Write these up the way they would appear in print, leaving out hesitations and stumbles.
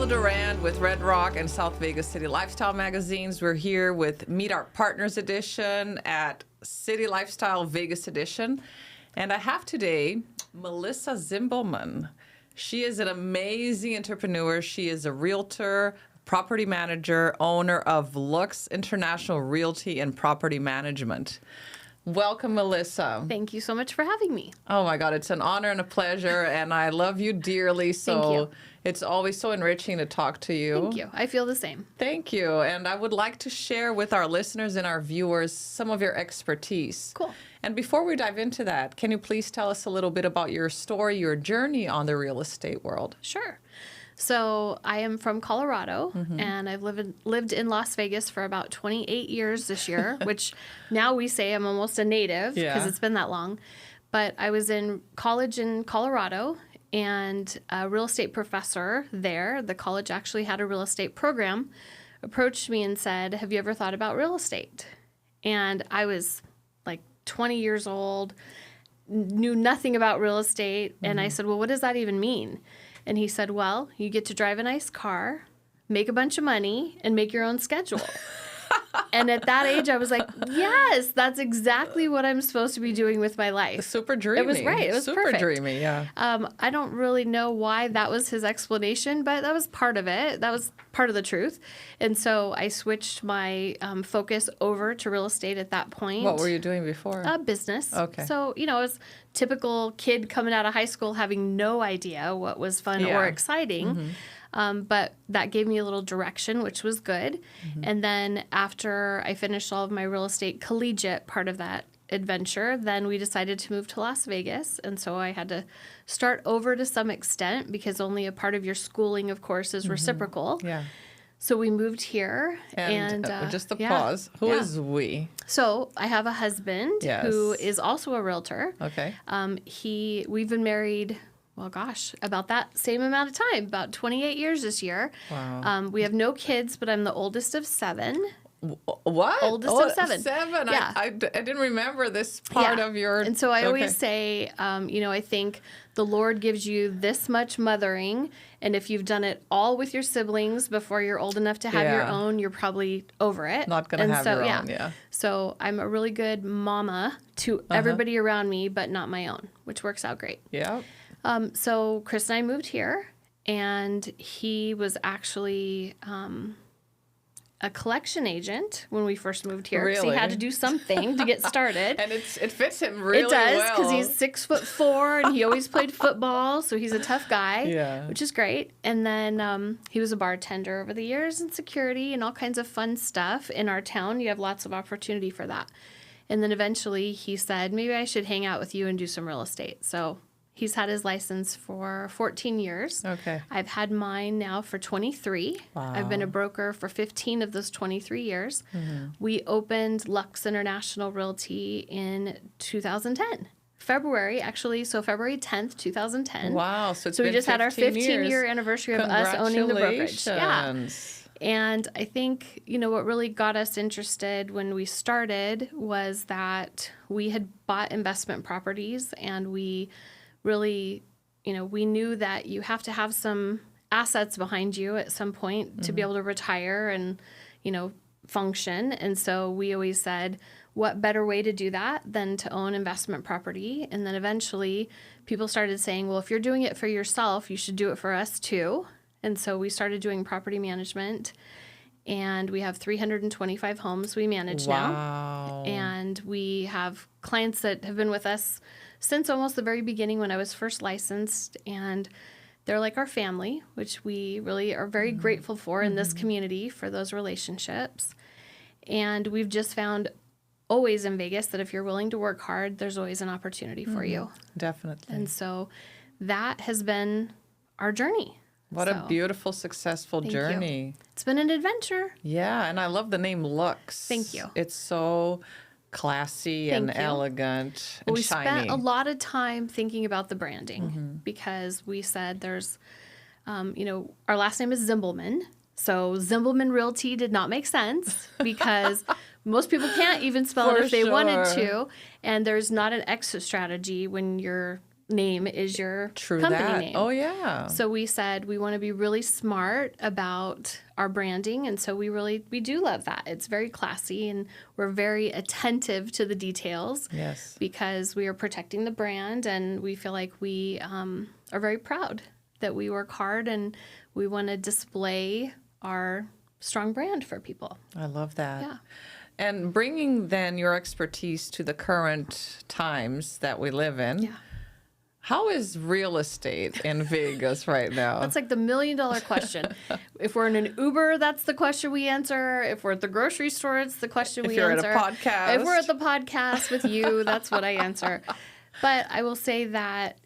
Durand with Red Rock and South Vegas City Lifestyle magazines. We're here with Meet Our Partners edition at City Lifestyle Vegas edition. And I have today Melissa Zimbelman. She is an amazing entrepreneur. She is a realtor, property manager, owner of Luxe International Realty and Property Management. Welcome, Melissa. Thank you so much for having me. Oh my God, it's an honor and a pleasure, and I love you dearly. So Thank you. It's always so enriching to talk to you. Thank you. I feel the same. Thank you. And I would like to share with our listeners and our viewers some of your expertise. Cool. And before we dive into that, can you please tell us a little bit about your story, your journey on the real estate world? Sure. So I am from Colorado, and I've lived in Las Vegas for about 28 years this year, which now we say I'm almost a native because it's been that long. But I was in college in Colorado, and a real estate professor there, the college actually had a real estate program, approached me and said, "Have you ever thought about real estate?" And I was like 20 years old, knew nothing about real estate. And I said, "Well, what does that even mean?" And he said, "Well, you get to drive a nice car, make a bunch of money, and make your own schedule." And at that age, I was like, yes, that's exactly what I'm supposed to be doing with my life. Super dreamy. It was right. It was super perfect. dreamy, yeah. I don't really know why that was his explanation, but that was part of it. That was part of the truth. And so I switched my focus over to real estate at that point. What were you doing before? Business. Okay. So, I was typical kid coming out of high school having no idea what was fun or exciting. But that gave me a little direction, which was good. And then after I finished all of my real estate collegiate part of that adventure, then we decided to move to Las Vegas. And so I had to start over to some extent because only a part of your schooling, of course, is reciprocal. Yeah. So we moved here. And just a pause. Who is we? So I have a husband who Yes. is also a realtor. Okay. We've been married, well, gosh, about that same amount of time, about 28 years this year. Wow. We have no kids, but I'm the oldest of 7. What? Oldest of 7. 7. Yeah. I didn't remember this part of your... And so I always say, I think the Lord gives you this much mothering, and if you've done it all with your siblings before you're old enough to have your own, you're probably over it. Not going to have your own, yeah. So I'm a really good mama to everybody around me, but not my own, which works out great. Yeah. So Chris and I moved here, and he was actually a collection agent when we first moved here. Really? So he had to do something to get started. And it fits him really It does, well. because he's 6'4", and he always played football, so he's a tough guy, which is great. And then he was a bartender over the years and security and all kinds of fun stuff. In our town, you have lots of opportunity for that. And then eventually he said, maybe I should hang out with you and do some real estate. So he's had his license for 14 years. Okay. I've had mine now for 23. Wow. I've been a broker for 15 of those 23 years. We opened Luxe International Realty in 2010. February 10th, 2010. Wow. So we just had our 15-year anniversary of us owning the brokerage. Congratulations. And I think, what really got us interested when we started was that we had bought investment properties, and we really, we knew that you have to have some assets behind you at some point to be able to retire and, function. And so we always said, what better way to do that than to own investment property? And then eventually people started saying, well, if you're doing it for yourself, you should do it for us too. And so we started doing property management, and we have 325 homes we manage now. And we have clients that have been with us since almost the very beginning when I was first licensed, and they're like our family, which we really are very grateful for in this community for those relationships. And we've just found always in Vegas that if you're willing to work hard, there's always an opportunity for you. Definitely. And so that has been our journey. What a beautiful, successful journey. It's been an adventure. Yeah, and I love the name Luxe. Thank you. It's so classy and elegant and we shiny. spent a lot of time thinking about the branding because we said there's, our last name is Zimbelman. So Zimbelman Realty did not make sense because most people can't even spell it if they wanted to. And there's not an exit strategy when you're name is your True company that. name. Oh, yeah. So we said we want to be really smart about our branding, and so we do love that. It's very classy, and we're very attentive to the details. Yes. Because we are protecting the brand, and we feel like we are very proud that we work hard, and we want to display our strong brand for people. I love that. Yeah. And bringing then your expertise to the current times that we live in. Yeah. How is real estate in Vegas right now? That's like the $1 million question. If we're in an Uber, that's the question we answer. If we're at the grocery store, it's the question we answer. If you're at a podcast. If we're at the podcast with you, that's what I answer. But I will say that,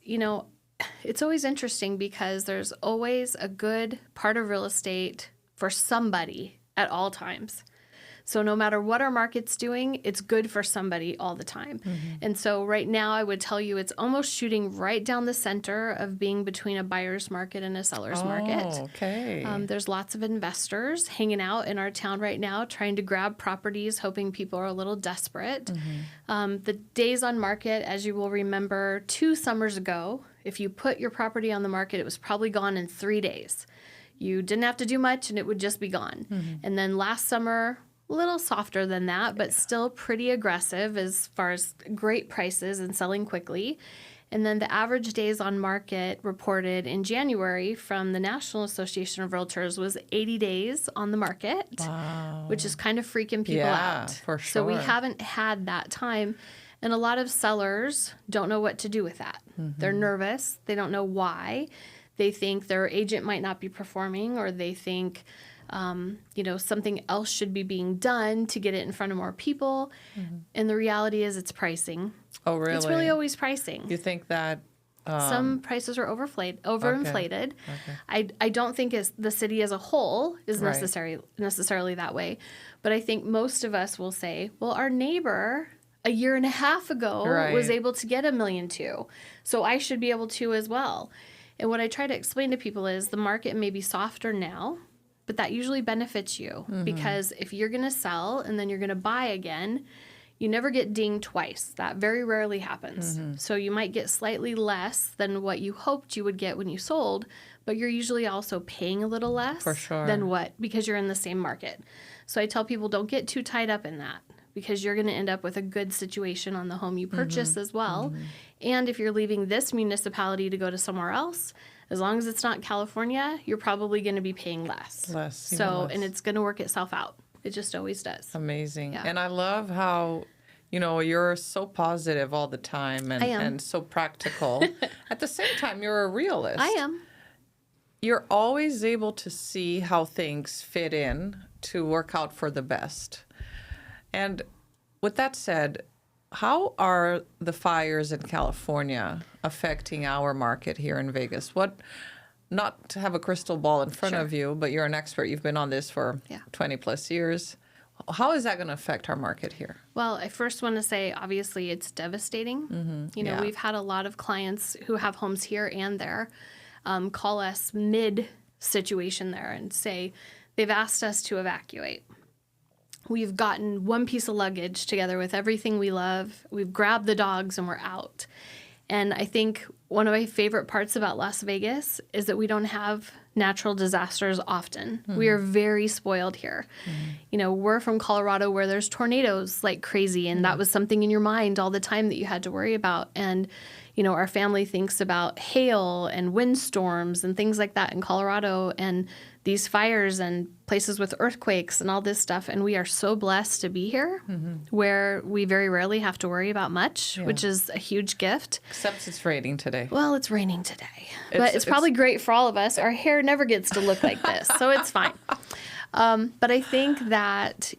it's always interesting because there's always a good part of real estate for somebody at all times. So no matter what our market's doing, it's good for somebody all the time. And so right now I would tell you it's almost shooting right down the center of being between a buyer's market and a seller's market. Okay. There's lots of investors hanging out in our town right now trying to grab properties, hoping people are a little desperate. The days on market, as you will remember, 2 summers ago, if you put your property on the market, it was probably gone in 3 days. You didn't have to do much and it would just be gone. And then last summer, a little softer than that, but still pretty aggressive as far as great prices and selling quickly. And then the average days on market reported in January from the National Association of Realtors was 80 days on the market, which is kind of freaking people out. For sure. So we haven't had that time. And a lot of sellers don't know what to do with that. They're nervous. They don't know why. They think their agent might not be performing, or they think something else should be being done to get it in front of more people. And the reality is it's pricing. Oh, really? It's really always pricing. You think that... Some prices are overinflated. Okay. I don't think the city as a whole is Right. necessarily that way. But I think most of us will say, well, our neighbor a year and a half ago was able to get $1.2 million. So I should be able to as well. And what I try to explain to people is the market may be softer now, but that usually benefits you because if you're going to sell and then you're going to buy again, you never get dinged twice. That very rarely happens. So you might get slightly less than what you hoped you would get when you sold, but you're usually also paying a little less than because you're in the same market. So I tell people don't get too tied up in that because you're going to end up with a good situation on the home you purchase as well. And if you're leaving this municipality to go to somewhere else, as long as it's not California, you're probably going to be paying less. And it's going to work itself out. It just always does. Amazing. Yeah. And I love how, you're so positive all the time and so practical. At the same time, you're a realist. I am. You're always able to see how things fit in to work out for the best. And with that said, how are the fires in California affecting our market here in Vegas? Not to have a crystal ball in front of you, but you're an expert. You've been on this for 20 plus years. How is that going to affect our market here? Well, I first want to say, obviously, it's devastating. We've had a lot of clients who have homes here and there call us mid-situation there and say they've asked us to evacuate. We've gotten one piece of luggage together with everything we love. We've grabbed the dogs and we're out. And I think one of my favorite parts about Las Vegas is that we don't have natural disasters often. We are very spoiled here. We're from Colorado where there's tornadoes like crazy, and that was something in your mind all the time that you had to worry about. And our family thinks about hail and windstorms and things like that in Colorado, and these fires and places with earthquakes and all this stuff. And we are so blessed to be here where we very rarely have to worry about much, which is a huge gift. Except it's raining today. Well, it's raining today, but it's probably great for all of us. Our hair never gets to look like this, so it's fine. But I think that,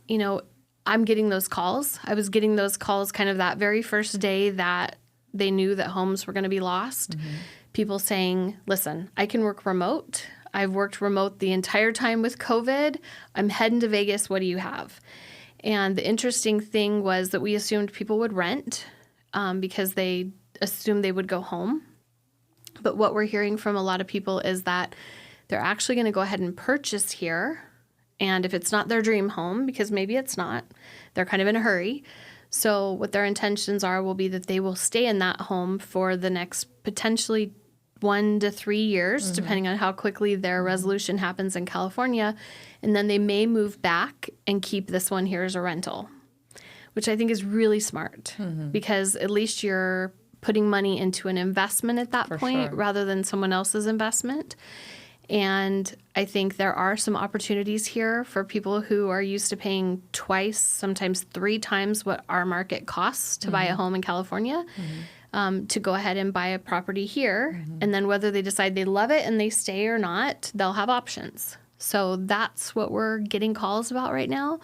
I'm getting those calls. I was getting those calls kind of that very first day that they knew that homes were going to be lost. People saying, listen, I can work remote. I've worked remote the entire time with COVID. I'm heading to Vegas. What do you have? And the interesting thing was that we assumed people would rent because they assumed they would go home. But what we're hearing from a lot of people is that they're actually going to go ahead and purchase here. And if it's not their dream home, because maybe it's not, they're kind of in a hurry. So what their intentions are will be that they will stay in that home for the next potentially 1 to 3 years, depending on how quickly their resolution happens in California. And then they may move back and keep this one here as a rental, which I think is really smart because at least you're putting money into an investment at that point rather than someone else's investment. And I think there are some opportunities here for people who are used to paying twice, sometimes 3 times what our market costs to buy a home in California, to go ahead and buy a property here. And then whether they decide they love it and they stay or not, they'll have options. So that's what we're getting calls about right now.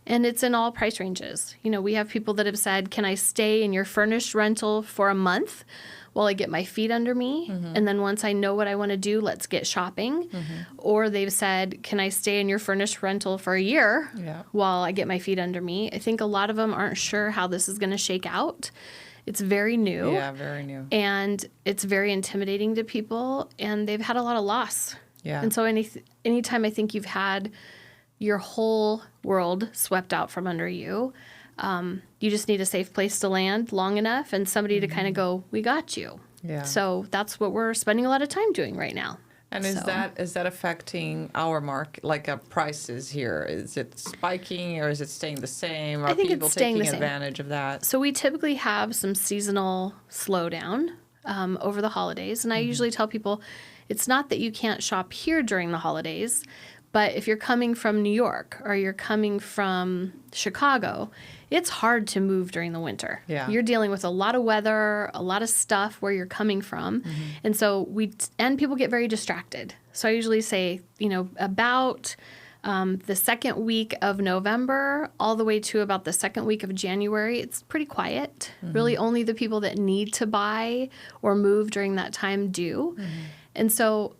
And it's in all price ranges. You know, we have people that have said, can I stay in your furnished rental for a month while I get my feet under me? And then once I know what I want to do, let's get shopping. Or they've said, can I stay in your furnished rental for a year while I get my feet under me? I think a lot of them aren't sure how this is going to shake out. It's very new. Yeah, very new. And it's very intimidating to people, and they've had a lot of loss. Yeah. And so anytime I think you've had your whole world swept out from under you, you just need a safe place to land long enough and somebody to kind of go, we got you. Yeah. So that's what we're spending a lot of time doing right now. And is that affecting our market, like prices here? Is it spiking or is it staying the same? Are I think people it's staying taking the same. advantage of that? So we typically have some seasonal slowdown over the holidays. And I usually tell people it's not that you can't shop here during the holidays, but if you're coming from New York or you're coming from Chicago, it's hard to move during the winter. Yeah. You're dealing with a lot of weather, a lot of stuff where you're coming from. And so and people get very distracted. So I usually say, you know, about the second week of November all the way to about the second week of January, it's pretty quiet. Really only the people that need to buy or move during that time do. And so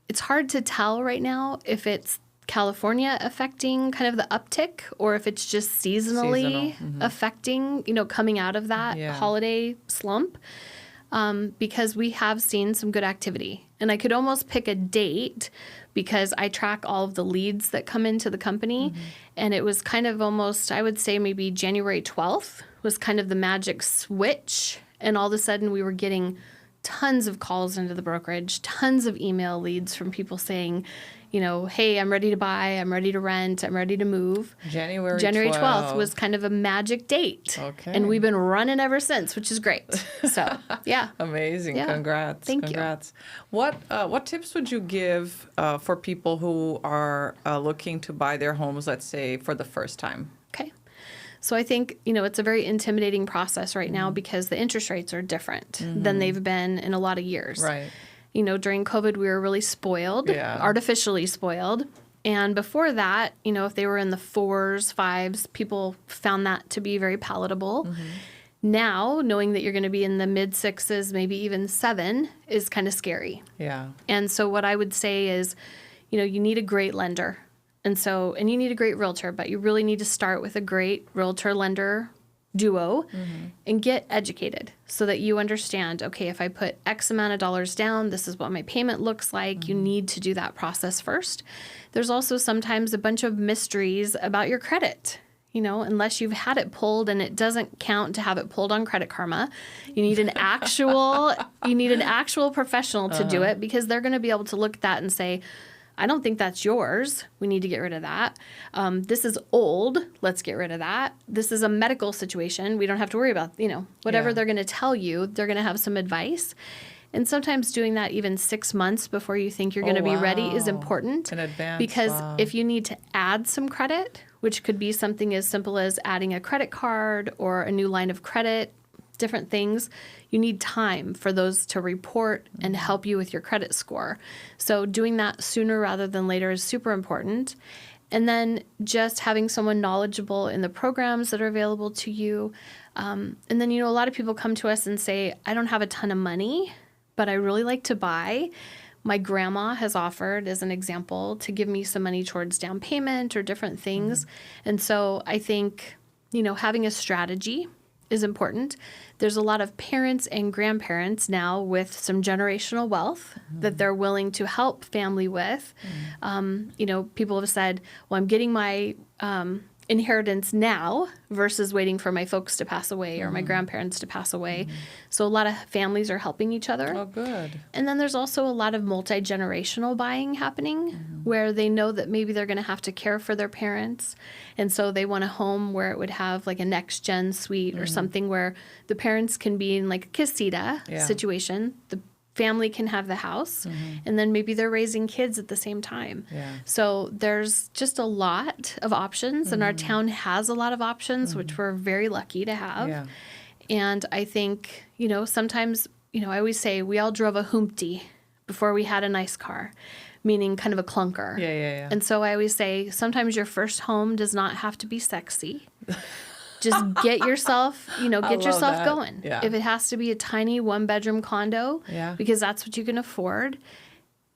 it's hard to tell right now if it's California affecting kind of the uptick or if it's just seasonally affecting, you know, coming out of that holiday slump, because we have seen some good activity. And I could almost pick a date because I track all of the leads that come into the company. And it was kind of almost, I would say maybe January 12th was kind of the magic switch. And all of a sudden we were getting tons of calls into the brokerage, tons of email leads from people saying, you know, hey, I'm ready to buy, I'm ready to rent, I'm ready to move. January 12th was kind of a magic date. Okay. And we've been running ever since, which is great. So, yeah. Amazing. Yeah. Congrats. Thank Congrats. You. What tips would you give for people who are looking to buy their homes, let's say, for the first time? Okay. So I think, you know, it's a very intimidating process right now because the interest rates are different than they've been in a lot of years. Right. You know, during COVID, we were really spoiled, artificially spoiled. And before that, you know, if they were in the 4s, 5s, people found that to be very palatable. Now, knowing that you're going to be in the mid 6s, maybe even 7, is kind of scary. Yeah. And so what I would say is, you know, you need a great lender. And you need a great realtor, but you really need to start with a great realtor lender duo and get educated so that you understand, okay, if I put X amount of dollars down, this is what my payment looks like. You need to do that process first. There's also sometimes a bunch of mysteries about your credit. You know, unless you've had it pulled, and it doesn't count to have it pulled on Credit Karma. You need an actual professional to do it because they're going to be able to look at that and say, I don't think that's yours. We need to get rid of that. This is old. Let's get rid of that. This is a medical situation. We don't have to worry about, you know, whatever they're going to tell you, they're going to have some advice. And sometimes doing that even 6 months before you think you're going to be ready is important. In advance. Because if you need to add some credit, which could be something as simple as adding a credit card or a new line of credit, different things, you need time for those to report and help you with your credit score. So doing that sooner rather than later is super important. And then just having someone knowledgeable in the programs that are available to you. And then, you know, a lot of people come to us and say, I don't have a ton of money, but I really like to buy. My grandma has offered, as an example, to give me some money towards down payment or different things. And so I think, you know, having a strategy is important. There's a lot of parents and grandparents now with some generational wealth that they're willing to help family with. You know, people have said, well, I'm getting my inheritance now versus waiting for my folks to pass away or my grandparents to pass away. So a lot of families are helping each other. Oh, good. And then there's also a lot of multi-generational buying happening where they know that maybe they're going to have to care for their parents. And so they want a home where it would have like a next gen suite or something where the parents can be in like a casita situation. The family can have the house and then maybe they're raising kids at the same time. Yeah. So there's just a lot of options and our town has a lot of options, which we're very lucky to have. Yeah. And I think, sometimes, I always say we all drove a Humpty before we had a nice car, meaning kind of a clunker. Yeah. And so I always say sometimes your first home does not have to be sexy. Just get yourself, get yourself going. Yeah. If it has to be a tiny 1-bedroom condo, because that's what you can afford,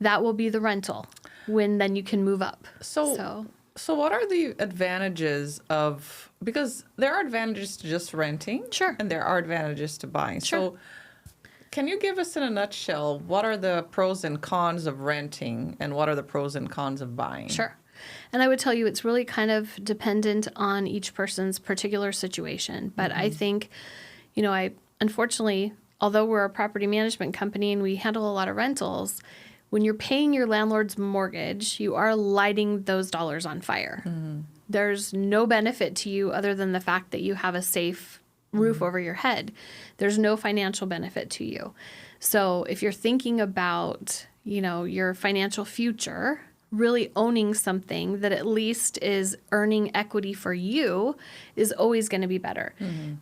that will be the rental when then you can move up. So what are the advantages of, because there are advantages to just renting. Sure. And there are advantages to buying. Sure. So can you give us in a nutshell, what are the pros and cons of renting and what are the pros and cons of buying? Sure. And I would tell you it's really kind of dependent on each person's particular situation. But I think, unfortunately, although we're a property management company and we handle a lot of rentals, when you're paying your landlord's mortgage, you are lighting those dollars on fire. There's no benefit to you other than the fact that you have a safe roof over your head. There's no financial benefit to you. So if you're thinking about, your financial future, really owning something that at least is earning equity for you is always going to be better.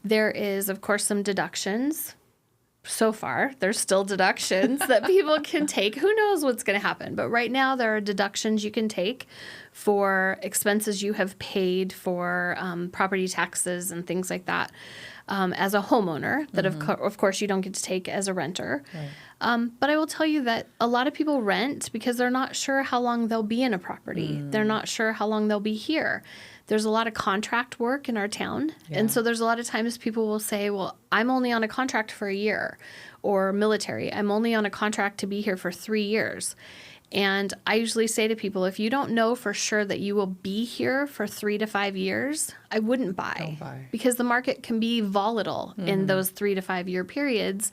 There is, of course, some deductions. So far, there's still deductions that people can take. Who knows what's going to happen? But right now, there are deductions you can take for expenses you have paid for property taxes and things like that as a homeowner that, of course, you don't get to take as a renter. Right. But I will tell you that a lot of people rent because they're not sure how long they'll be in a property. They're not sure how long they'll be here. There's a lot of contract work in our town. Yeah. And so there's a lot of times people will say, well, I'm only on a contract for a year, or military. I'm only on a contract to be here for 3 years. And I usually say to people, if you don't know for sure that you will be here for 3 to 5 years, I wouldn't buy. Don't buy. Because the market can be volatile in those 3 to 5 year periods.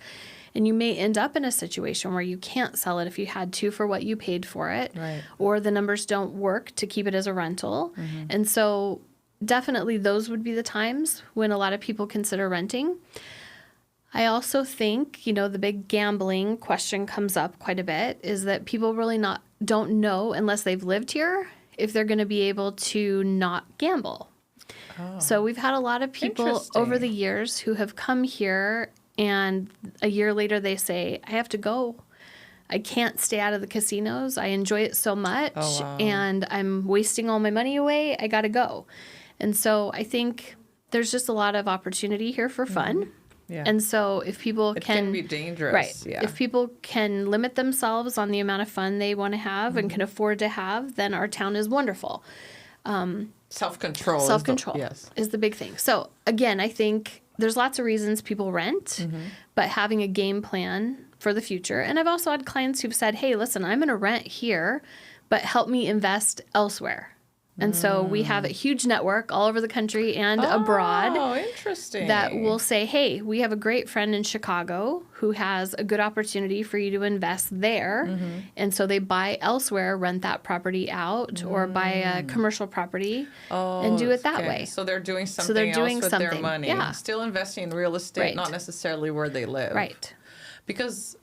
And you may end up in a situation where you can't sell it if you had to for what you paid for it, right, or the numbers don't work to keep it as a rental. And so definitely those would be the times when a lot of people consider renting. I also think, the big gambling question comes up quite a bit, is that people really don't know unless they've lived here if they're going to be able to not gamble. Oh. So we've had a lot of people over the years who have come here and a year later they say, I have to go. I can't stay out of the casinos. I enjoy it so much and I'm wasting all my money away. I got to go. And so I think there's just a lot of opportunity here for fun. Yeah. And so if people it can be dangerous. Right. Yeah. If people can limit themselves on the amount of fun they want to have and can afford to have, then our town is wonderful. Self-control. Self-control is the big thing. So again, I think there's lots of reasons people rent, but having a game plan for the future. And I've also had clients who've said, hey, listen, I'm going to rent here, but help me invest elsewhere. And so we have a huge network all over the country and abroad. Oh, interesting. That will say, hey, we have a great friend in Chicago who has a good opportunity for you to invest there. And so they buy elsewhere, rent that property out, or buy a commercial property and do it that way. So they're doing something else with their money. Yeah. Still investing in real estate, not necessarily where they live. Right. Because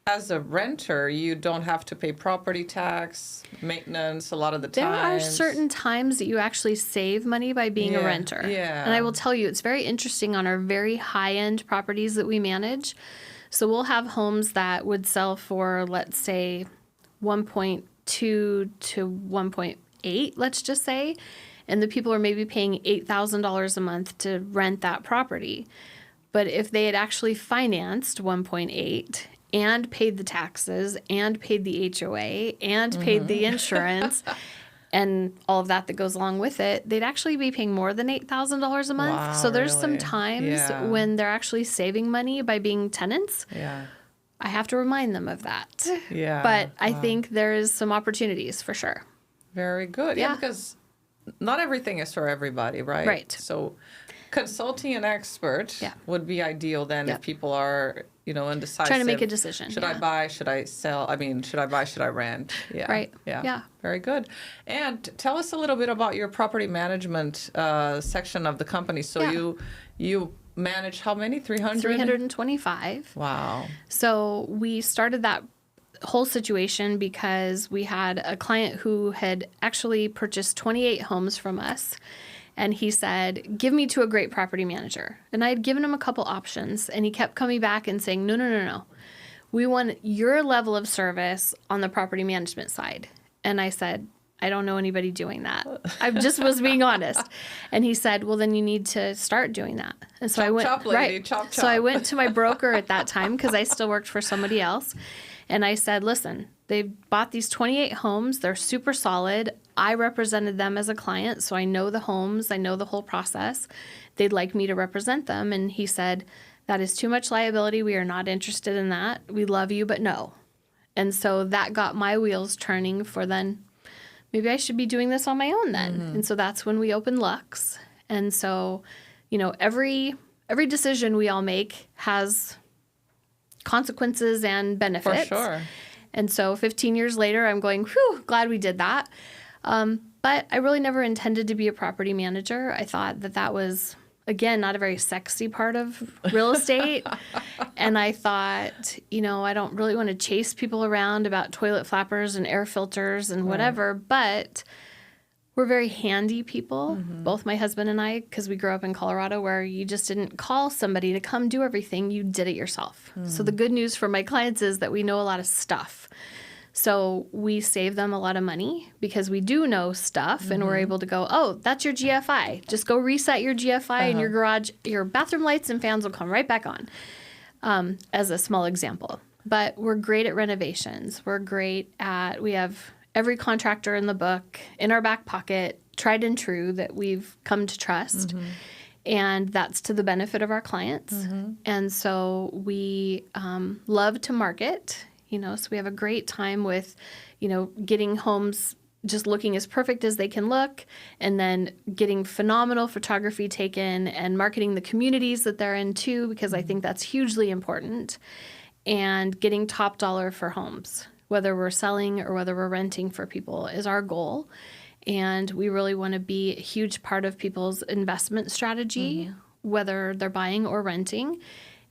as a renter, you don't have to pay property tax, maintenance a lot of the time. There are certain times that you actually save money by being a renter. Yeah. And I will tell you, it's very interesting on our very high-end properties that we manage. So we'll have homes that would sell for, let's say, 1.2 to 1.8, let's just say. And the people are maybe paying $8,000 a month to rent that property. But if they had actually financed 1.8 and paid the taxes and paid the HOA and paid the insurance and all of that goes along with it, they'd actually be paying more than $8,000 a month. Wow, so there's some times when they're actually saving money by being tenants. Yeah. I have to remind them of that. Yeah. But I think there is some opportunities for sure. Very good. Yeah, because not everything is for everybody, right? Right. So consulting an expert would be ideal then if people are, indecisive. Trying to make a decision. Should I buy? Should I sell? I mean, should I buy? Should I rent? Yeah. Right. Yeah. Yeah. Very good. And tell us a little bit about your property management section of the company. So you manage how many? 300? 325. Wow. So we started that whole situation because we had a client who had actually purchased 28 homes from us. And he said, give me to a great property manager. And I had given him a couple options, and he kept coming back and saying, no. We want your level of service on the property management side. And I said, I don't know anybody doing that. I just was being honest. And he said, well, then you need to start doing that. And so I went, chop, lady, chop. So I went to my broker at that time because I still worked for somebody else. And I said, listen, they bought these 28 homes. They're super solid. I represented them as a client, so I know the homes. I know the whole process. They'd like me to represent them. And he said, that is too much liability. We are not interested in that. We love you, but no. And so that got my wheels turning for then, maybe I should be doing this on my own then. Mm-hmm. And so that's when we opened Luxe. And so, every decision we all make has consequences and benefits. For sure. And so 15 years later, I'm going, whew, glad we did that. But I really never intended to be a property manager. I thought that was, again, not a very sexy part of real estate. And I thought, I don't really want to chase people around about toilet flappers and air filters and whatever. But we're very handy people, both my husband and I, because we grew up in Colorado where you just didn't call somebody to come do everything. You did it yourself. So the good news for my clients is that we know a lot of stuff. So we save them a lot of money because we do know stuff and we're able to go, oh, that's your GFI. Just go reset your GFI in your garage. Your bathroom lights and fans will come right back on, as a small example. But we're great at renovations. We have every contractor in the book in our back pocket, tried and true, that we've come to trust. And that's to the benefit of our clients. And so we love to market, so we have a great time with, getting homes just looking as perfect as they can look, and then getting phenomenal photography taken and marketing the communities that they're in too, because I think that's hugely important, and getting top dollar for homes. Whether we're selling or whether we're renting for people is our goal. And we really want to be a huge part of people's investment strategy, whether they're buying or renting,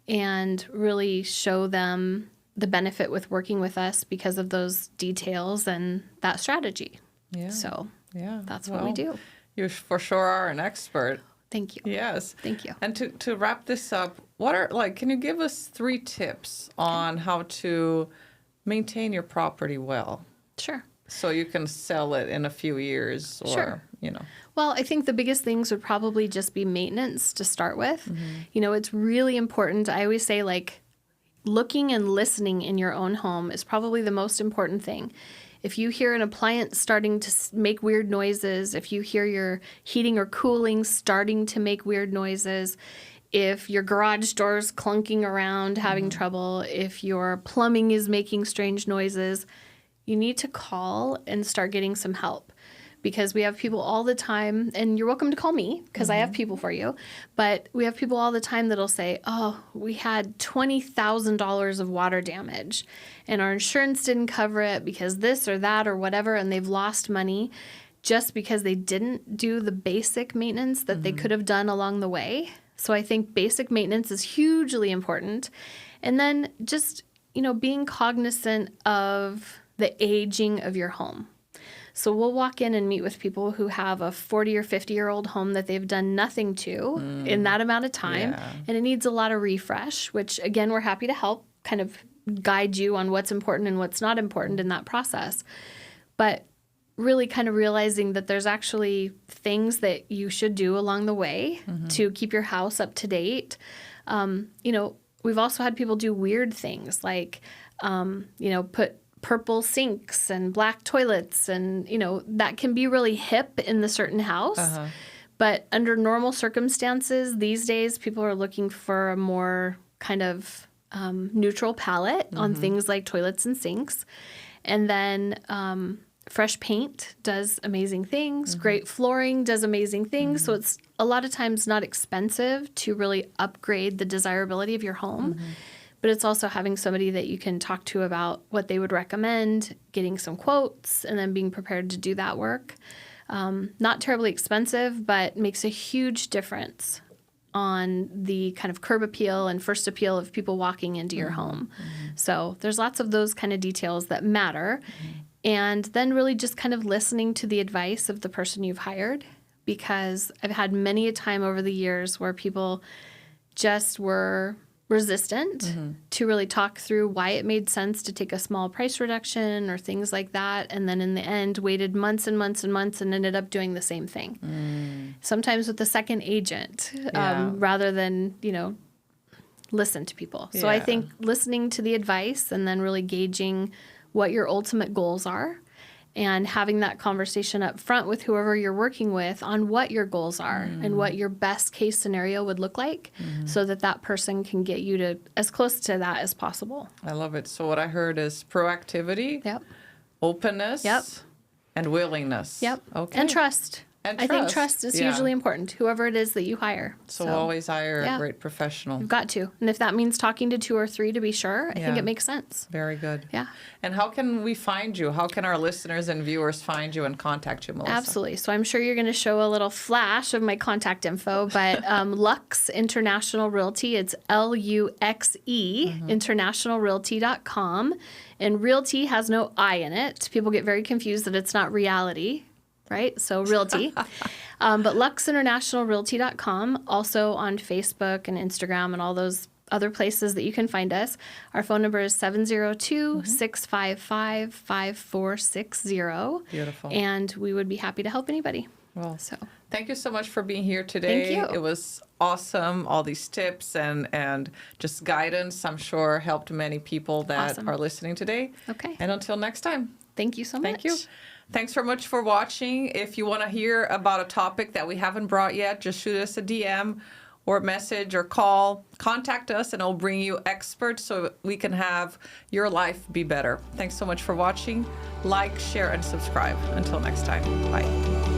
and really show them the benefit with working with us because of those details and that strategy. Yeah. So that's what we do. You for sure are an expert. Thank you. Yes. Thank you. And to wrap this up, can you give us 3 tips on how to maintain your property well? Sure. So you can sell it in a few years or, Well, I think the biggest things would probably just be maintenance to start with. It's really important. I always say, looking and listening in your own home is probably the most important thing. If you hear an appliance starting to make weird noises, if you hear your heating or cooling starting to make weird noises, if your garage door's clunking around, having trouble, if your plumbing is making strange noises, you need to call and start getting some help. Because we have people all the time, and you're welcome to call me because I have people for you, but we have people all the time that'll say, oh, we had $20,000 of water damage and our insurance didn't cover it because this or that or whatever, and they've lost money just because they didn't do the basic maintenance that they could have done along the way. So I think basic maintenance is hugely important. And then just, being cognizant of the aging of your home. So we'll walk in and meet with people who have a 40 or 50-year-old home that they've done nothing to in that amount of time, and it needs a lot of refresh, which, again, we're happy to help kind of guide you on what's important and what's not important in that process. But really kind of realizing that there's actually things that you should do along the way to keep your house up to date. We've also had people do weird things like, put purple sinks and black toilets, and that can be really hip in the certain house. But under normal circumstances these days, people are looking for a more kind of neutral palette on things like toilets and sinks. And then Fresh paint does amazing things. Great flooring does amazing things. So it's a lot of times not expensive to really upgrade the desirability of your home. But it's also having somebody that you can talk to about what they would recommend, getting some quotes, and then being prepared to do that work. Not terribly expensive, but makes a huge difference on the kind of curb appeal and first appeal of people walking into your home. So there's lots of those kind of details that matter. And then really just kind of listening to the advice of the person you've hired, because I've had many a time over the years where people just were resistant to really talk through why it made sense to take a small price reduction or things like that. And then in the end, waited months and months and months and ended up doing the same thing. Sometimes with the second agent, rather than, listen to people. So I think listening to the advice and then really gauging what your ultimate goals are and having that conversation up front with whoever you're working with on what your goals are and what your best case scenario would look like so that that person can get you to as close to that as possible. I love it. So what I heard is proactivity, openness, and willingness. Okay. And trust. And I think trust is hugely important, whoever it is that you hire. So always hire a great professional. You've got to. And if that means talking to 2 or 3 to be sure, I think it makes sense. Very good. Yeah. And how can we find you? How can our listeners and viewers find you and contact you, Melissa? Absolutely. So I'm sure you're going to show a little flash of my contact info, but Luxe International Realty, it's Luxe, internationalrealty.com. And Realty has no I in it. People get very confused that it's not reality. Right? So Realty. But luxeinternationalrealty.com, also on Facebook and Instagram and all those other places that you can find us. Our phone number is 702-655-5460. Beautiful. And we would be happy to help anybody. Well, thank you so much for being here today. Thank you. It was awesome. All these tips and just guidance, I'm sure, helped many people that are listening today. Okay. And until next time. Thank you so much. Thank you. Thanks so much for watching. If you want to hear about a topic that we haven't brought yet, just shoot us a DM or a message or call. Contact us and I'll bring you experts so we can have your life be better. Thanks so much for watching. Like, share, and subscribe. Until next time. Bye.